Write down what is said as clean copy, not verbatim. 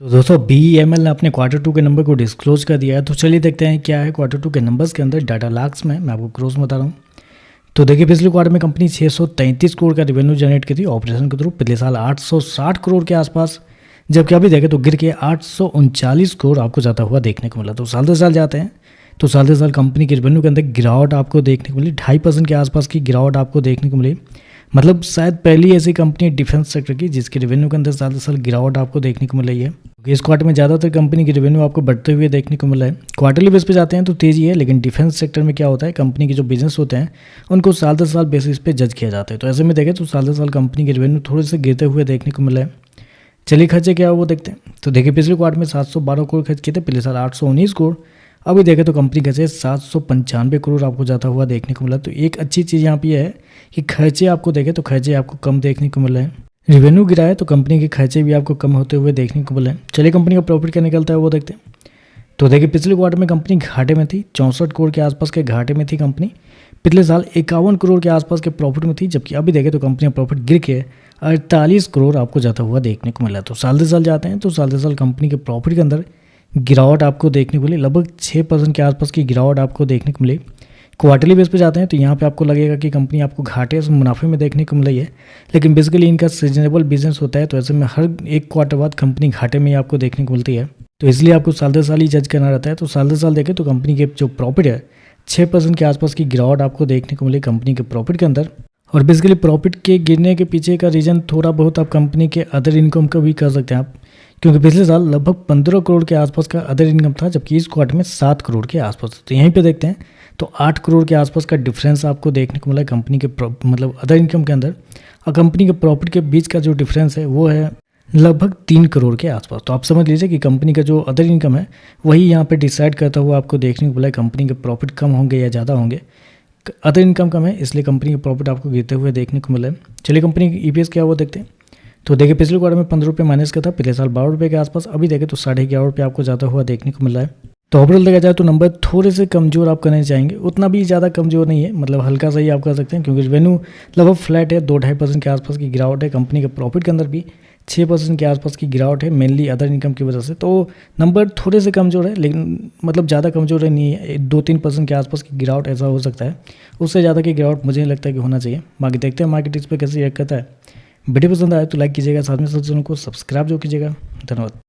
तो दोस्तों BEML ने अपने Q2 के नंबर को डिस्क्लोज कर दिया है। तो चलिए देखते हैं क्या है Q2 के नंबर्स के अंदर डाटा लाख्स में। मैं आपको क्रोस में बता रहा हूँ। तो देखिए पिछले क्वार्टर में कंपनी 633 करोड़ का रेवेन्यू जनरेट की थी ऑपरेशन के थ्रू। पिछले साल 860 करोड़ के आसपास, जबकि अभी देखें तो गिर के 839 करोड़ आपको जाता हुआ देखने को मिला। तो साल दर साल जाते हैं तो साल दर साल कंपनी के रेवेन्यू के अंदर गिरावट आपको देखने को मिली। 2.5% के आसपास की गिरावट आपको देखने को मिली। मतलब शायद पहली ऐसी कंपनी डिफेंस सेक्टर की जिसके रेवेन्यू के अंदर साल दर साल गिरावट आपको देखने को मिल रही है। इस क्वार्टर में ज़्यादातर कंपनी की रेवेन्यू आपको बढ़ते हुए देखने को मिला है। क्वार्टरली बेस पे जाते हैं तो तेज़ी है, लेकिन डिफेंस सेक्टर में क्या होता है, कंपनी के जो बिजनेस होते हैं उनको साल दर साल बेसिस पे जज किया जाता है। तो ऐसे में देखें तो साल दर साल कंपनी के रेवेन्यू थोड़े से गिरते हुए देखने को मिला है। चलिए खर्चे क्या है वो देखते हैं। तो देखिए पिछले क्वार्टर में 712 करोड़ खर्च किए थे, पिछले साल 819 करोड़। अभी देखें तो कंपनी खर्चे 795 करोड़ आपको जाता हुआ देखने को मिला। तो एक अच्छी चीज़ यहाँ पे है कि खर्चे आपको देखें तो खर्चे आपको कम देखने को मिल रहे हैं। रेवेन्यू गिरा है तो कंपनी के खर्चे भी आपको कम होते हुए देखने को मिले हैं। चलिए कंपनी का प्रॉफिट क्या निकलता है वो देखते हैं। तो देखिए पिछले क्वार्टर में कंपनी घाटे में थी, 64 करोड़ के आसपास के घाटे में थी कंपनी। पिछले साल 51 करोड़ के आसपास के प्रॉफिट में थी, जबकि अभी देखें तो कंपनी का प्रॉफिट गिर के 48 करोड़ आपको जाता हुआ देखने को मिला। तो साल दर साल जाते हैं तो साल दर साल कंपनी के प्रॉफिट के अंदर गिरावट आपको देखने को मिली। लगभग 6% के आसपास की गिरावट आपको देखने को मिली। क्वार्टरली बेस पे जाते हैं तो यहाँ पे आपको लगेगा कि कंपनी आपको घाटे से मुनाफे में देखने को मिल रही है, लेकिन बेसिकली इनका सीजनेबल बिजनेस होता है। तो ऐसे में हर एक क्वार्टर बाद कंपनी घाटे में ही आपको देखने को मिलती है। तो इसलिए आपको साल दर साल ही जज करना रहता है। तो साल दर साल देखें तो कंपनी के जो प्रॉफिट है 6% के आसपास की गिरावट आपको देखने को मिली कंपनी के प्रॉफिट के अंदर। और बेसिकली प्रॉफिट के गिरने के पीछे का रीज़न थोड़ा बहुत आप कंपनी के अदर इनकम का भी कर सकते हैं आप, क्योंकि पिछले साल लगभग 15 करोड़ के आसपास का अदर इनकम था, जबकि इस क्वार्टर में 7 करोड़ के आसपास। तो यहीं पे देखते हैं तो 8 करोड़ के आसपास का डिफरेंस आपको देखने को मिला कंपनी के मतलब अदर इनकम के अंदर, और कंपनी के प्रॉफिट के बीच का जो डिफरेंस है वो है लगभग 3 करोड़ के आसपास। तो आप समझ लीजिए कि कंपनी का जो अदर इनकम है वही यहाँ पे डिसाइड करता हुआ आपको देखने को मिला कंपनी के प्रॉफिट कम होंगे या ज़्यादा होंगे। अदर इनकम कम है इसलिए कंपनी के प्रॉफिट आपको गिरते हुए देखने को मिला है। चलिए कंपनी की EPS क्या वो देखते हैं। तो देखिए पिछले क्वार्टर में 15 रुपये माइनस का था, पिछले साल 12 रुपये के आसपास। अभी देखें तो 11.5 रुपये आपको जाता हुआ देखने को मिल रहा है। तो ओवरऑल देखा जाए तो नंबर थोड़े से कमज़ोर आप करने चाहेंगे, उतना भी ज़्यादा कमज़ोर नहीं है, मतलब हल्का सा ही आप कर सकते हैं, क्योंकि रेवेन्यू लगभग फ्लैट है। 2-2.5% के आसपास की गिरावट है। कंपनी के प्रॉफिट के अंदर भी 6% के आसपास की गिरावट है, मेनली अदर इनकम की वजह से। तो नंबर थोड़े से कमज़ोर है, लेकिन मतलब ज़्यादा कमज़ोर है नहीं है। 2-3% के आसपास की गिरावट ऐसा हो सकता है, उससे ज़्यादा की गिरावट मुझे नहीं लगता कि होना चाहिए। बाकी देखते हैं मार्केट इस पर कैसे रिएक्ट करता है। वीडियो पसंद आए तो लाइक कीजिएगा, साथ में चैनल को सब्सक्राइब जो कीजिएगा। धन्यवाद।